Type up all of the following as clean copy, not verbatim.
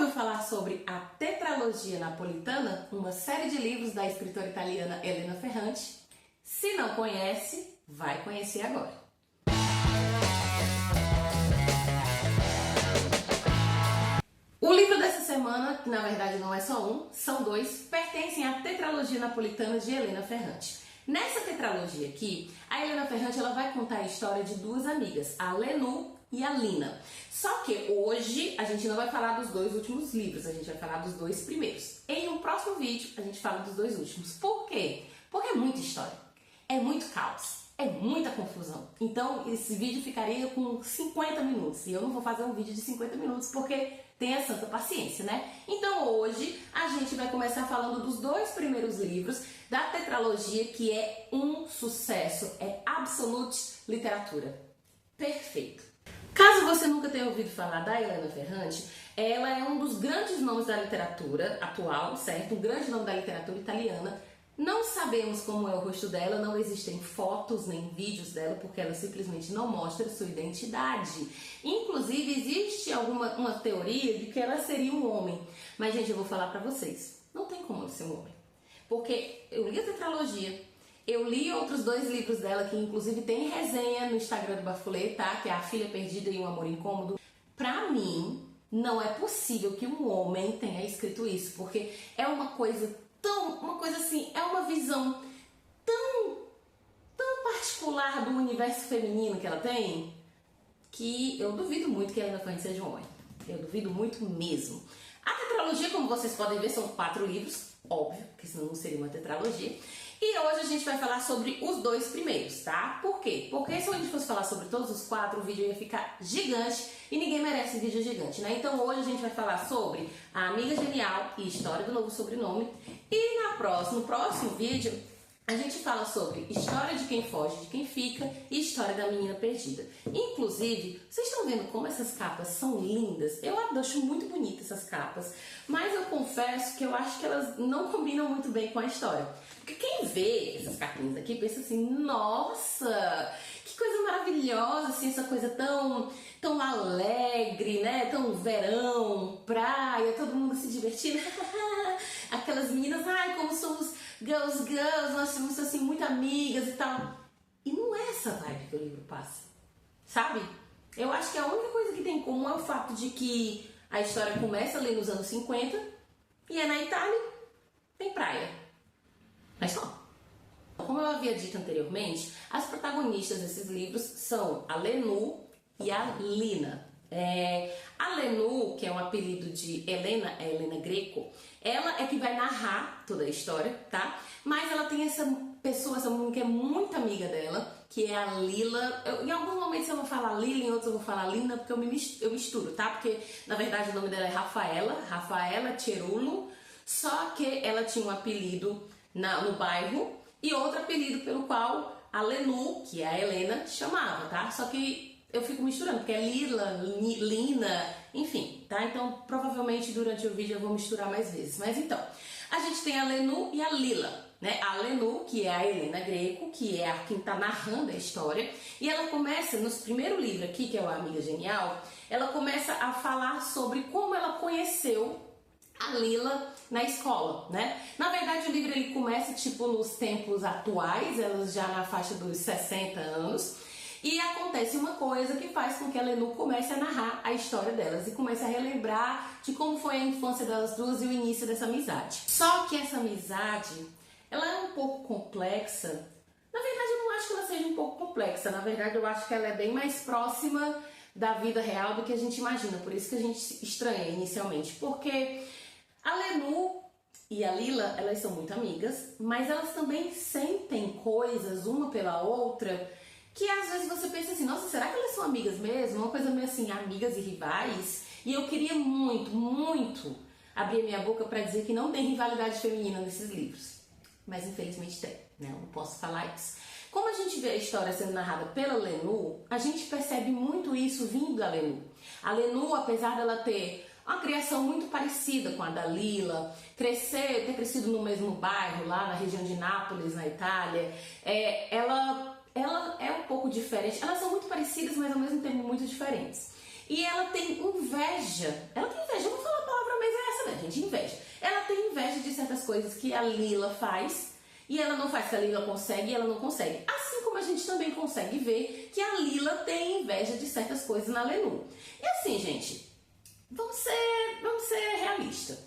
ouviu falar sobre a tetralogia napolitana, uma série de livros da escritora italiana Elena Ferrante? Se não conhece, vai conhecer agora. O livro dessa semana, que na verdade não é só um, são dois, pertencem à tetralogia napolitana de Elena Ferrante. Nessa tetralogia aqui, a Elena Ferrante ela vai contar a história de duas amigas, a Lenu e a Lina. Só que hoje a gente não vai falar dos dois últimos livros, a gente vai falar dos dois primeiros. Em um próximo vídeo a gente fala dos dois últimos. Por quê? Porque é muita história, é muito caos, é muita confusão. Então esse vídeo ficaria com 50 minutos e eu não vou fazer um vídeo de 50 minutos porque tenha santa paciência, né? Então hoje a gente vai começar falando dos dois primeiros livros da tetralogia, que é um sucesso, é absolute literatura. Perfeito. Caso você nunca tenha ouvido falar da Elena Ferrante, ela é um dos grandes nomes da literatura atual, certo? Um grande nome da literatura italiana. Não sabemos como é o rosto dela, não existem fotos nem vídeos dela, porque ela simplesmente não mostra sua identidade. Inclusive, existe uma teoria de que ela seria um homem. Mas, gente, eu vou falar pra vocês, não tem como ela ser um homem. Porque eu li a tetralogia, eu li outros dois livros dela, que inclusive tem resenha no Instagram do Bafulê, tá? Que é A Filha Perdida e Um Amor Incômodo. Pra mim, não é possível que um homem tenha escrito isso, porque é uma coisa assim, é uma visão tão particular do universo feminino que ela tem, que eu duvido muito que a Elena Ferrante seja um homem. Eu duvido muito mesmo. A tetralogia, como vocês podem ver, são 4 livros, óbvio, porque senão não seria uma tetralogia. E hoje a gente vai falar sobre os dois primeiros, tá? Por quê? Porque se a gente fosse falar sobre todos os 4, o vídeo ia ficar gigante e ninguém merece vídeo gigante, né? Então hoje a gente vai falar sobre a Amiga Genial e História do Novo Sobrenome. E no próximo vídeo a gente fala sobre História de Quem Foge, de Quem Fica e História da Menina Perdida. Inclusive, vocês estão vendo como essas capas são lindas? Eu acho muito bonitas essas capas, mas eu confesso que eu acho que elas não combinam muito bem com a história. Porque quem vê essas capinhas aqui pensa assim, nossa, que coisa maravilhosa, assim, essa coisa tão alegre, né? Tão verão, praia, todo mundo se divertindo. Aquelas meninas, ai, como somos girls, nós somos assim, muito amigas e tal. E não é essa vibe que o livro passa, sabe? Eu acho que a única coisa que tem em comum é o fato de que a história começa ali nos anos 50 e é na Itália, tem praia. Mas só. Como eu havia dito anteriormente, as protagonistas desses livros são a Lenu e a Lina. A Lenu, que é um apelido de Helena, é Helena Greco, ela é que vai narrar toda a história, tá? Mas ela tem essa pessoa, essa mulher que é muito amiga dela, que é a Lila. Em alguns momentos eu vou falar Lila, em outros eu vou falar Lina, porque eu misturo, tá? Porque na verdade o nome dela é Rafaela Cerulo, só que ela tinha um apelido no bairro e outro apelido pelo qual a Lenu, que é a Helena, chamava, tá? Só que eu fico misturando, porque é Lila, Lina, enfim, tá? Então, provavelmente durante o vídeo eu vou misturar mais vezes. Mas então, a gente tem a Lenu e a Lila, né? A Lenu, que é a Helena Greco, que é a quem tá narrando a história, e ela começa, no primeiro livro aqui, que é o Amiga Genial, ela começa a falar sobre como ela conheceu a Lila na escola, né? Na verdade, o livro ele começa tipo nos tempos atuais, elas já na faixa dos 60 anos, e acontece uma coisa que faz com que a Lenu comece a narrar a história delas e comece a relembrar de como foi a infância delas duas e o início dessa amizade. Só que essa amizade, ela é um pouco complexa. Na verdade, eu não acho que ela seja um pouco complexa. Na verdade, eu acho que ela é bem mais próxima da vida real do que a gente imagina. Por isso que a gente estranha inicialmente. Porque a Lenu e a Lila, elas são muito amigas, mas elas também sentem coisas uma pela outra que às vezes você pensa assim, nossa, será que elas são amigas mesmo? Uma coisa meio assim, amigas e rivais. E eu queria muito abrir a minha boca para dizer que não tem rivalidade feminina nesses livros. Mas infelizmente tem, né? Eu não posso falar isso. Como a gente vê a história sendo narrada pela Lenu, a gente percebe muito isso vindo da Lenu. A Lenu, apesar dela ter uma criação muito parecida com a da Lila, ter crescido no mesmo bairro, lá na região de Nápoles, na Itália, ela é um pouco diferente. Elas são muito parecidas, mas ao mesmo tempo muito diferentes. E ela tem inveja. Eu vou falar a palavra também de inveja. Ela tem inveja de certas coisas que a Lila faz e ela não faz, que a Lila consegue e ela não consegue. Assim como a gente também consegue ver que a Lila tem inveja de certas coisas na Lenu. E assim, gente, vamos ser realistas.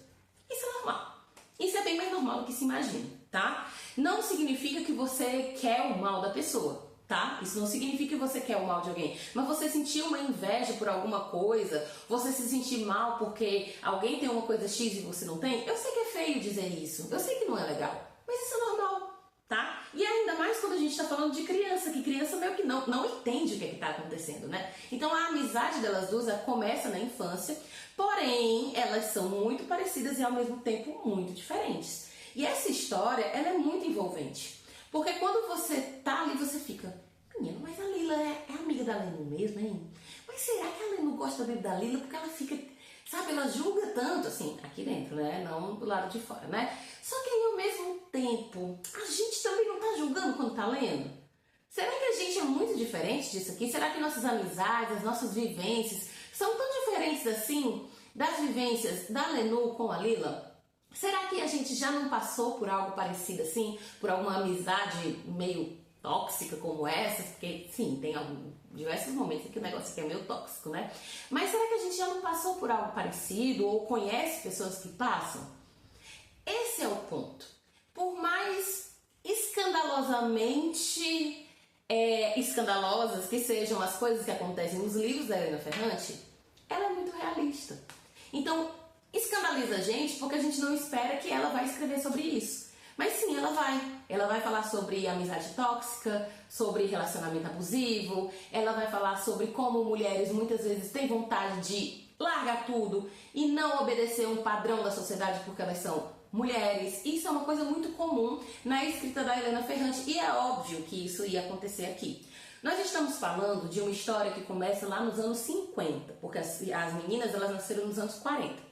Isso é normal. Isso é bem mais normal do que se imagina, tá? Não significa que você quer o mal da pessoa, tá? Isso não significa que você quer o mal de alguém. Mas você sentir uma inveja por alguma coisa, você se sentir mal porque alguém tem uma coisa X e você não tem, eu sei que é feio dizer isso, eu sei que não é legal, mas isso é normal, tá? E ainda mais quando a gente tá falando de criança, que criança meio que não entende o que tá acontecendo, né? Então a amizade delas duas começa na infância, porém elas são muito parecidas e ao mesmo tempo muito diferentes. E essa história, ela é muito envolvente. Porque quando você tá ali, você fica, menina, mas a Lila é amiga da Lenu mesmo, hein? Mas será que a Lenu gosta mesmo da Lila? Porque ela fica, sabe, ela julga tanto, assim, aqui dentro, né? Não do lado de fora, né? Só que aí, ao mesmo tempo, a gente também não tá julgando quando tá lendo? Será que a gente é muito diferente disso aqui? Será que nossas amizades, as nossas vivências são tão diferentes assim das vivências da Lenu com a Lila? Será que a gente já não passou por algo parecido assim? Por alguma amizade meio tóxica como essa? Porque, sim, tem diversos momentos em que o negócio aqui é meio tóxico, né? Mas será que a gente já não passou por algo parecido? Ou conhece pessoas que passam? Esse é o ponto. Por mais escandalosamente escandalosas que sejam as coisas que acontecem nos livros da Helena Ferrante, ela é muito realista. Então, escandaliza a gente porque a gente não espera que ela vai escrever sobre isso. Mas sim, ela vai. Ela vai falar sobre amizade tóxica, sobre relacionamento abusivo, ela vai falar sobre como mulheres muitas vezes têm vontade de largar tudo e não obedecer um padrão da sociedade porque elas são mulheres. Isso é uma coisa muito comum na escrita da Helena Ferrante e é óbvio que isso ia acontecer aqui. Nós estamos falando de uma história que começa lá nos anos 50, porque as meninas elas nasceram nos anos 40.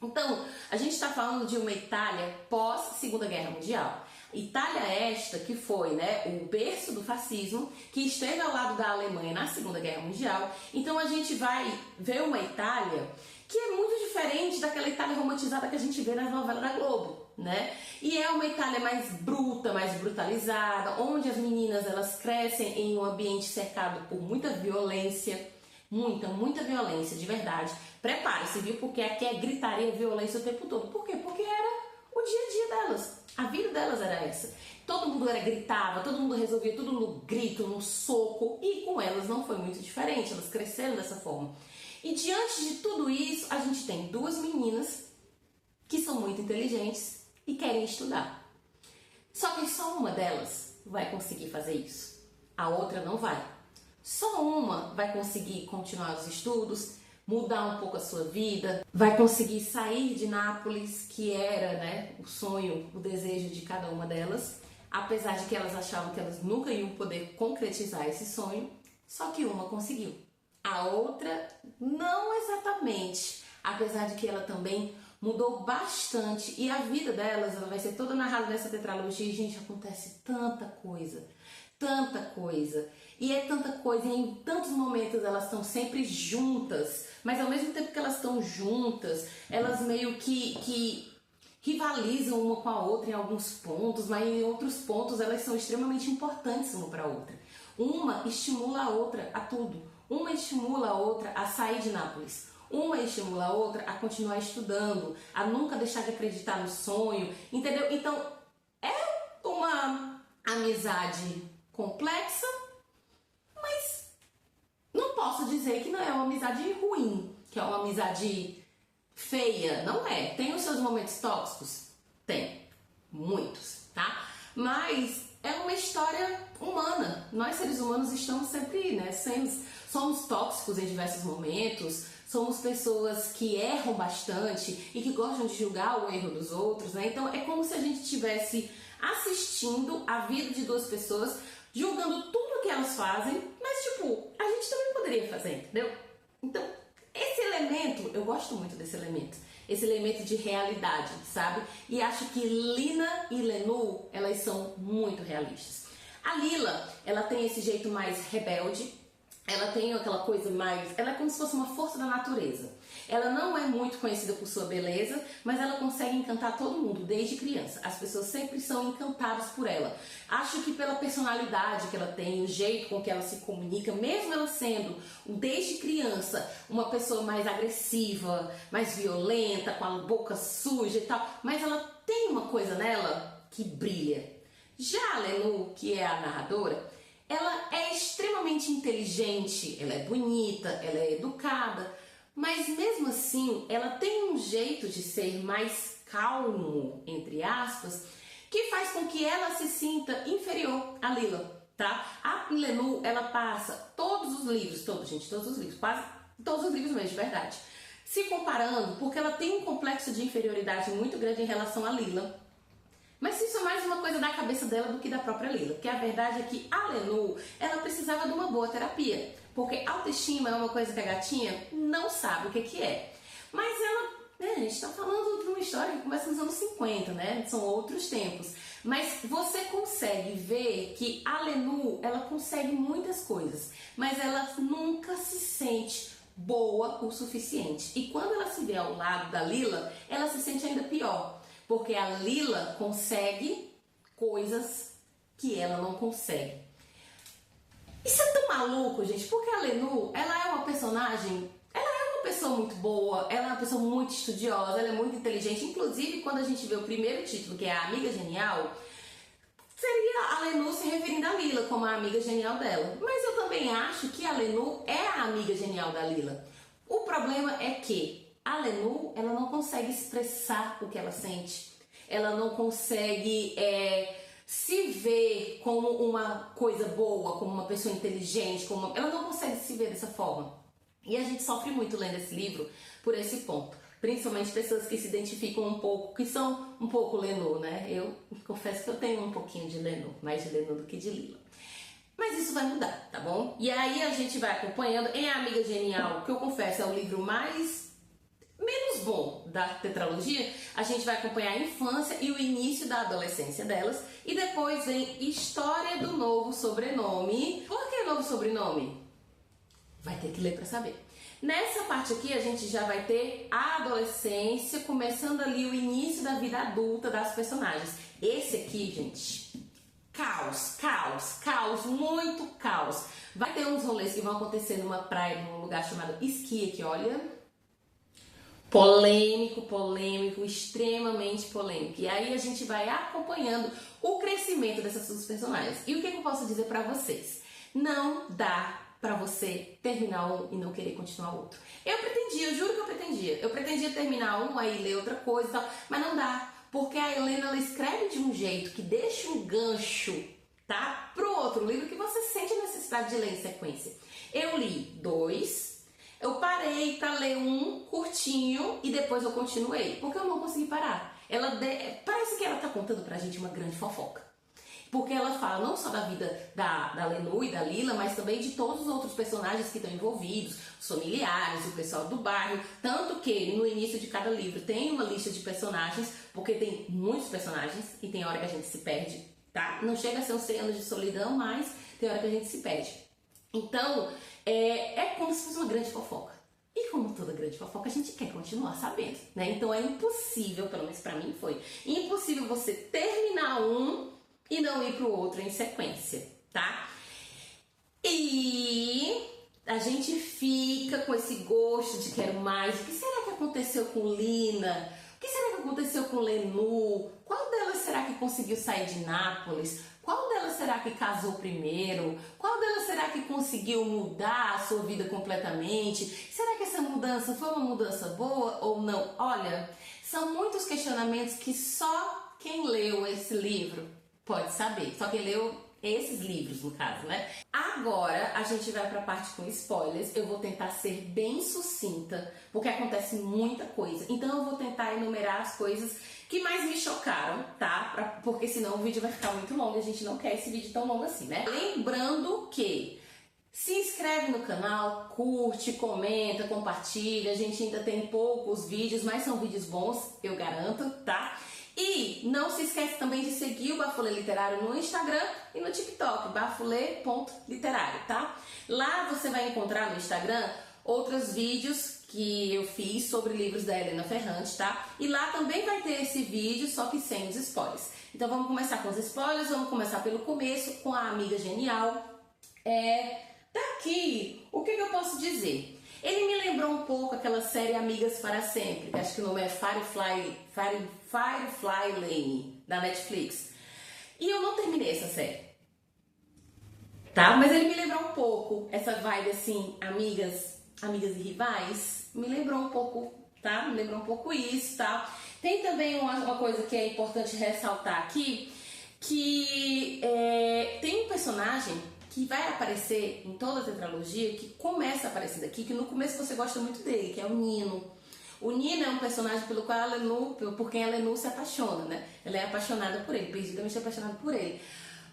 Então, a gente está falando de uma Itália pós-Segunda Guerra Mundial. Itália esta que foi, né, o berço do fascismo, que esteve ao lado da Alemanha na Segunda Guerra Mundial. Então a gente vai ver uma Itália que é muito diferente daquela Itália romantizada que a gente vê nas novelas da Globo, né? E é uma Itália mais bruta, mais brutalizada, onde as meninas elas crescem em um ambiente cercado por muita violência, muita violência, de verdade. Prepare-se, viu? Porque aqui é gritaria e violência o tempo todo. Por quê? Porque era o dia a dia delas. A vida delas era essa. Todo mundo gritava, todo mundo resolvia tudo no grito, no soco. E com elas não foi muito diferente. Elas cresceram dessa forma. E diante de tudo isso, a gente tem duas meninas que são muito inteligentes e querem estudar. Só que só uma delas vai conseguir fazer isso. A outra não vai. Só uma vai conseguir continuar os estudos, mudar um pouco a sua vida, vai conseguir sair de Nápoles, que era, né, o sonho, o desejo de cada uma delas, apesar de que elas achavam que elas nunca iam poder concretizar esse sonho, só que uma conseguiu. A outra não exatamente, apesar de que ela também mudou bastante e a vida delas ela vai ser toda narrada nessa tetralogia e, gente, acontece tanta coisa. E é tanta coisa, e em tantos momentos elas estão sempre juntas, mas ao mesmo tempo que elas estão juntas, elas meio que rivalizam uma com a outra em alguns pontos, mas em outros pontos elas são extremamente importantes uma para a outra. Uma estimula a outra a tudo, uma estimula a outra a sair de Nápoles, uma estimula a outra a continuar estudando, a nunca deixar de acreditar no sonho, entendeu? Então é uma amizade complexa, mas não posso dizer que não é uma amizade ruim, que é uma amizade feia, não é. Tem os seus momentos tóxicos? Tem, muitos, tá? Mas é uma história humana. Nós seres humanos estamos sempre, né, somos tóxicos em diversos momentos, somos pessoas que erram bastante e que gostam de julgar o erro dos outros, né? Então é como se a gente estivesse assistindo a vida de duas pessoas, julgando tudo que elas fazem, mas tipo, a gente também poderia fazer, entendeu? Então, esse elemento, eu gosto muito desse elemento, esse elemento de realidade, sabe? E acho que Lina e Lenu, elas são muito realistas. A Lila, ela tem esse jeito mais rebelde, ela tem aquela coisa mais... Ela é como se fosse uma força da natureza. Ela não é muito conhecida por sua beleza, mas ela consegue encantar todo mundo desde criança. As pessoas sempre são encantadas por ela. Acho que pela personalidade que ela tem, o jeito com que ela se comunica, mesmo ela sendo desde criança uma pessoa mais agressiva, mais violenta, com a boca suja e tal, mas ela tem uma coisa nela que brilha. Já a Lenu, que é a narradora, ela é extremamente inteligente, ela é bonita, ela é educada, mas mesmo assim ela tem um jeito de ser mais calmo, entre aspas, que faz com que ela se sinta inferior à Lila, tá? A Lenu, ela passa todos os livros, todos os livros, quase todos os livros mesmo, de verdade, se comparando, porque ela tem um complexo de inferioridade muito grande em relação à Lila. Mas isso é mais uma coisa da cabeça dela do que da própria Lila. Porque a verdade é que a Lenu, ela precisava de uma boa terapia. Porque autoestima é uma coisa que a gatinha não sabe o que é. Mas ela, a gente está falando de uma história que começa nos anos 50, né? São outros tempos. Mas você consegue ver que a Lenu, ela consegue muitas coisas. Mas ela nunca se sente boa o suficiente. E quando ela se vê ao lado da Lila, ela se sente ainda pior. Porque a Lila consegue coisas que ela não consegue. Isso é tão maluco, gente, porque a Lenu, ela é uma personagem, ela é uma pessoa muito boa, ela é uma pessoa muito estudiosa, ela é muito inteligente. Inclusive, quando a gente vê o primeiro título, que é a Amiga Genial, seria a Lenu se referindo a Lila como a amiga genial dela. Mas eu também acho que a Lenu é a amiga genial da Lila. O problema é que a Lenu, ela não consegue expressar o que ela sente. Ela não consegue se ver como uma coisa boa, como uma pessoa inteligente, ela não consegue se ver dessa forma. E a gente sofre muito lendo esse livro por esse ponto. Principalmente pessoas que se identificam um pouco, que são um pouco Lenu, né? Eu confesso que eu tenho um pouquinho de Lenu, mais de Lenu do que de Lila. Mas isso vai mudar, tá bom? E aí a gente vai acompanhando em A Amiga Genial, que eu confesso é o livro menos bom da tetralogia. A gente vai acompanhar a infância e o início da adolescência delas. E depois vem História do Novo Sobrenome. Por que novo sobrenome? Vai ter que ler pra saber. Nessa parte aqui a gente já vai ter a adolescência, começando ali o início da vida adulta das personagens. Esse aqui, gente, caos, muito caos. Vai ter uns rolês que vão acontecer numa praia, num lugar chamado Esquia, que olha, polêmico, extremamente polêmico. E aí a gente vai acompanhando o crescimento dessas duas personagens. E o que eu posso dizer pra vocês? Não dá pra você terminar um e não querer continuar o outro. Eu juro que eu pretendia. Eu pretendia terminar um, aí ler outra coisa e tal, mas não dá. Porque a Helena, ela escreve de um jeito que deixa um gancho, tá? Pro outro livro que você sente a necessidade de ler em sequência. Eu li 2, eu parei pra ler um curtinho e depois eu continuei, porque eu não consegui parar. Parece que ela tá contando pra gente uma grande fofoca. Porque ela fala não só da vida da Lenu e da Lila, mas também de todos os outros personagens que estão envolvidos, os familiares, o pessoal do bairro. Tanto que no início de cada livro tem uma lista de personagens, porque tem muitos personagens e tem hora que a gente se perde, tá? Não chega a ser um 100 anos de solidão, mas tem hora que a gente se perde. Então, é como se fosse uma grande fofoca. E como toda grande fofoca, a gente quer continuar sabendo, né? Então é impossível, pelo menos pra mim foi, impossível você terminar um e não ir pro outro em sequência, tá? E a gente fica com esse gosto de quero mais. O que será que aconteceu com Lina? O que será que aconteceu com Lenu? Qual delas será que conseguiu sair de Nápoles? Qual delas será que casou primeiro? Qual delas será que conseguiu mudar a sua vida completamente? Será que essa mudança foi uma mudança boa ou não? Olha, são muitos questionamentos que só quem leu esse livro pode saber. Só quem leu esses livros, no caso, né? Agora a gente vai pra parte com spoilers. Eu vou tentar ser bem sucinta, porque acontece muita coisa. Então eu vou tentar enumerar as coisas que mais me chocaram, tá? Porque senão o vídeo vai ficar muito longo. A gente não quer esse vídeo tão longo assim, né? Lembrando que se inscreve no canal, curte, comenta, compartilha. A gente ainda tem poucos vídeos, mas são vídeos bons, eu garanto, tá? E não se esquece também de seguir o Bafulê Literário no Instagram e no TikTok, bafulê.literário, tá? Lá você vai encontrar no Instagram outros vídeos que eu fiz sobre livros da Helena Ferrante, tá? E lá também vai ter esse vídeo, só que sem os spoilers. Então vamos começar com os spoilers, vamos começar pelo começo, com a amiga genial. Daqui, o que eu posso dizer? Ele me lembrou um pouco aquela série Amigas para Sempre, que acho que o nome é Firefly Lane, da Netflix. E eu não terminei essa série, tá? Mas ele me lembrou um pouco essa vibe assim, amigas e rivais, me lembrou um pouco, tá? Me lembrou um pouco isso, tá? Tem também uma coisa que é importante ressaltar aqui, que tem um personagem que vai aparecer em toda a tetralogia, que começa a aparecer daqui, que no começo você gosta muito dele, que é o Nino. O Nino é um personagem pelo qual por quem a Lenú se apaixona, né? Ela é apaixonada por ele, perdidamente apaixonada por ele.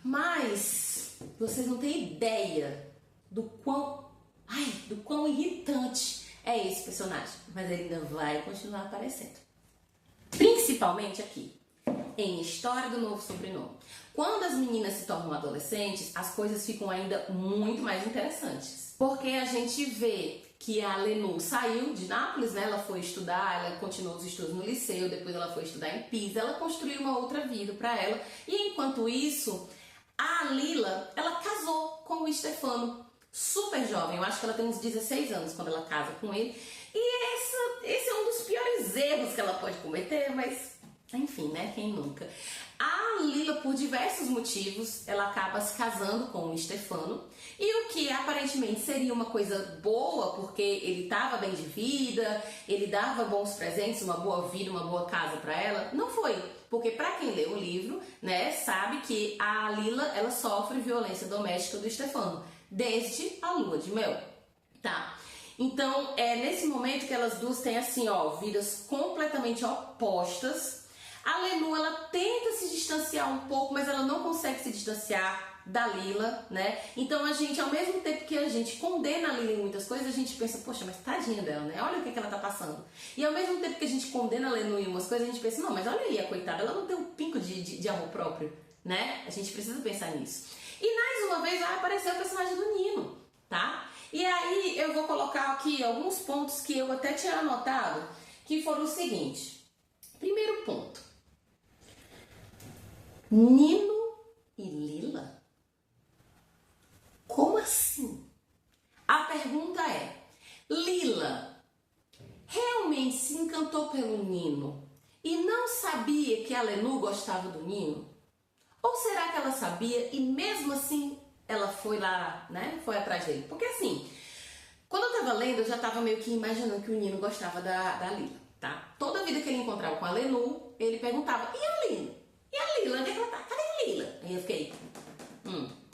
Mas vocês não têm ideia do quão irritante é esse personagem. Mas ele ainda vai continuar aparecendo. Principalmente aqui, em História do Novo Sobrenome. Quando as meninas se tornam adolescentes, as coisas ficam ainda muito mais interessantes. Porque a gente vê que a Lenú saiu de Nápoles, né? Ela foi estudar, ela continuou os estudos no liceu, depois ela foi estudar em Pisa, ela construiu uma outra vida para ela. E enquanto isso, a Lila, ela casou com o Stefano, super jovem. Eu acho que ela tem uns 16 anos quando ela casa com ele. E esse é um dos piores erros que ela pode cometer, mas enfim, né? Quem nunca? A Lila, por diversos motivos, ela acaba se casando com o Stefano. E o que aparentemente seria uma coisa boa, porque ele estava bem de vida, ele dava bons presentes, uma boa vida, uma boa casa para ela, não foi. Porque para quem lê o livro, né, sabe que a Lila, ela sofre violência doméstica do Stefano, desde a lua de mel, tá? Então, é nesse momento que elas duas têm, assim, ó, vidas completamente opostas. A Lenú, ela tenta se distanciar um pouco, mas ela não consegue se distanciar da Lila, né? Então a gente, ao mesmo tempo que a gente condena a Lila em muitas coisas, a gente pensa, poxa, mas tadinha dela, né? Olha o que ela tá passando. E ao mesmo tempo que a gente condena a Lenú em umas coisas, a gente pensa, não, mas olha aí a coitada, ela não tem um pinco de amor próprio, né? A gente precisa pensar nisso. E mais uma vez vai aparecer o personagem do Nino, tá? E aí eu vou colocar aqui alguns pontos que eu até tinha anotado, que foram o seguinte. Primeiro ponto. Nino e Lila? Como assim? A pergunta é, Lila realmente se encantou pelo Nino e não sabia que a Lenú gostava do Nino? Ou será que ela sabia e mesmo assim ela foi lá, né? Foi atrás dele? Porque assim, quando eu tava lendo, eu já tava meio que imaginando que o Nino gostava da Lila, tá? Toda vida que ele encontrava com a Lenú, ele perguntava, e a Lila? E a Lila? Onde é que ela tá? Cadê a Lila? Aí eu fiquei,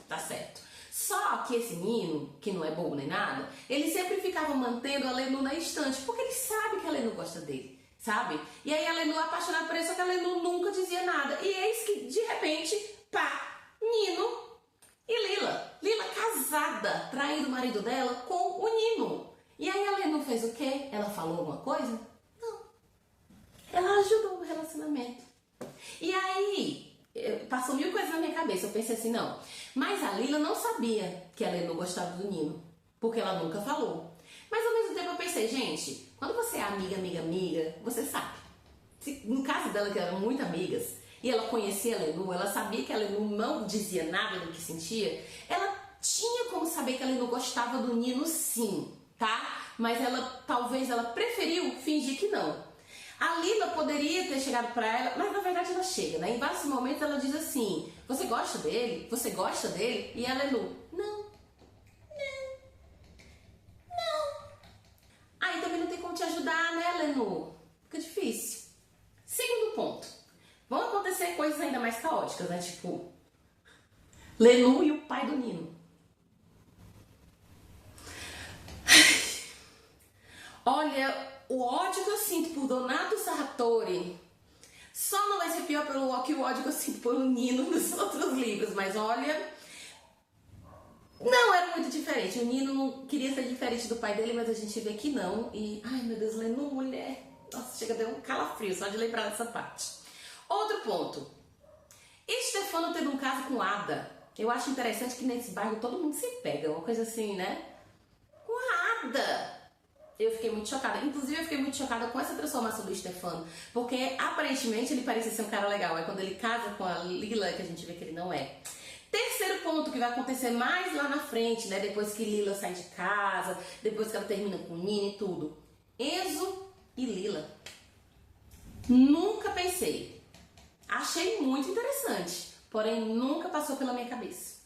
tá certo. Só que esse Nino, que não é bobo nem nada, ele sempre ficava mantendo a Lenú na estante, porque ele sabe que a Lenú gosta dele, sabe? E aí a Lenú é apaixonada por ele, só que a Lenú nunca dizia nada. E eis que, de repente, pá, Nino e Lila. Lila casada, traindo o marido dela com o Nino. E aí a Lenú fez o quê? Ela falou alguma coisa? Não. Ela ajudou no relacionamento. E aí, passou mil coisas na minha cabeça. Eu pensei assim, não. Mas a Lila não sabia que a Lenú gostava do Nino, porque ela nunca falou. Mas ao mesmo tempo eu pensei, gente, quando você é amiga, você sabe. No caso dela, que eram muito amigas, e ela conhecia a Lenú, ela sabia que a Lenú não dizia nada do que sentia, ela tinha como saber que a Lenú gostava do Nino sim, tá? Mas talvez ela preferiu fingir que não. A Lila poderia ter chegado pra ela, mas na verdade ela chega, né? Em vários momentos ela diz assim, você gosta dele? Você gosta dele? E a Lenú, não. Aí também não tem como te ajudar, né, Lenú? Fica difícil. Segundo ponto. Vão acontecer coisas ainda mais caóticas, né? Tipo, Lenú e o pai do Nino. Olha, o ódio que eu sinto por Donato Sartori só não vai ser pior pelo que o ódio que eu sinto pelo Nino nos outros livros, mas olha, não era muito diferente. O Nino não queria ser diferente do pai dele, mas a gente vê que não. E, ai meu Deus, Lenú, mulher, nossa, chega a dar um calafrio só de lembrar dessa parte. Outro ponto. Stefano teve um caso com Ada. Eu acho interessante que nesse bairro todo mundo se pega, uma coisa assim, né? Com a Ada. Eu fiquei muito chocada. Inclusive, eu fiquei muito chocada com essa transformação do Stefano, porque aparentemente ele parecia ser um cara legal. É quando ele casa com a Lila que a gente vê que ele não é. Terceiro ponto que vai acontecer mais lá na frente, né? Depois que Lila sai de casa, depois que ela termina com o Nino e tudo. Enzo e Lila. Nunca pensei. Achei muito interessante, porém nunca passou pela minha cabeça.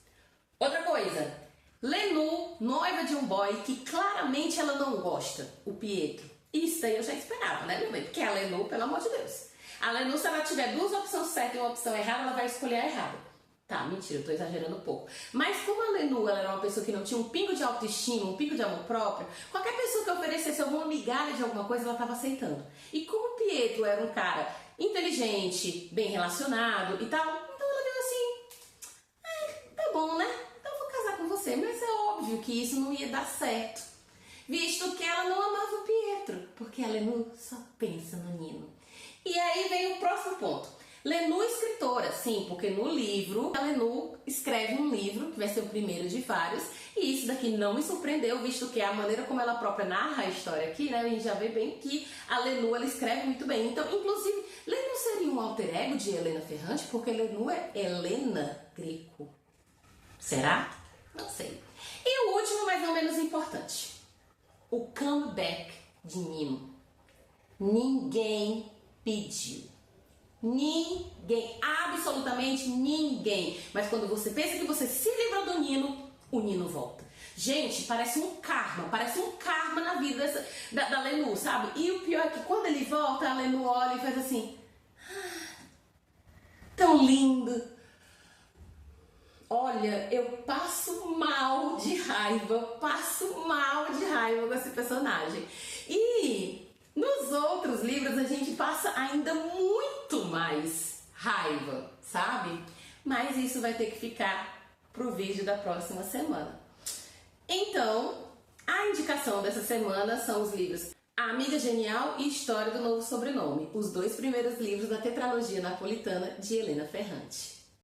Outra coisa, Lenu, noiva de um boy que claramente ela não gosta, o Pietro. Isso aí eu já esperava, né, meu bem? Porque a Lenu, pelo amor de Deus. A Lenu, se ela tiver duas opções certas e uma opção errada, ela vai escolher a errada. Tá, mentira, eu tô exagerando um pouco. Mas como a Lenu ela era uma pessoa que não tinha um pingo de autoestima, um pingo de amor próprio, qualquer pessoa que oferecesse alguma migalha de alguma coisa, ela tava aceitando. E como o Pietro era um cara inteligente, bem relacionado e tal, então ela viu assim, tá bom, né? Então eu vou casar com você. Mas é óbvio que isso não ia dar certo, visto que ela não amava o Pietro, porque a Lenu só pensa no Nino. E aí vem o próximo ponto. Lenu escritora, sim, porque no livro, a Lenu escreve um livro, que vai ser o primeiro de vários, e isso daqui não me surpreendeu, visto que a maneira como ela própria narra a história aqui, né, a gente já vê bem que a Lenu, ela escreve muito bem. Então, inclusive, Lenu seria um alter ego de Helena Ferrante, porque Lenu é Helena Greco. Será? Não sei. E o último, mas não menos importante, o comeback de Nino. Ninguém pediu. Ninguém, absolutamente ninguém. Mas quando você pensa que você se livrou do Nino, o Nino volta. Gente, parece um karma na vida da Lenu, sabe? E o pior é que quando ele volta, a Lenu olha e faz assim, tão lindo. Olha, eu passo mal de raiva com esse personagem. E nos outros livros a gente passa ainda muito mais raiva, sabe? Mas isso vai ter que ficar pro vídeo da próxima semana. Então, a indicação dessa semana são os livros A Amiga Genial e História do Novo Sobrenome, os dois primeiros livros da tetralogia napolitana de Helena Ferrante.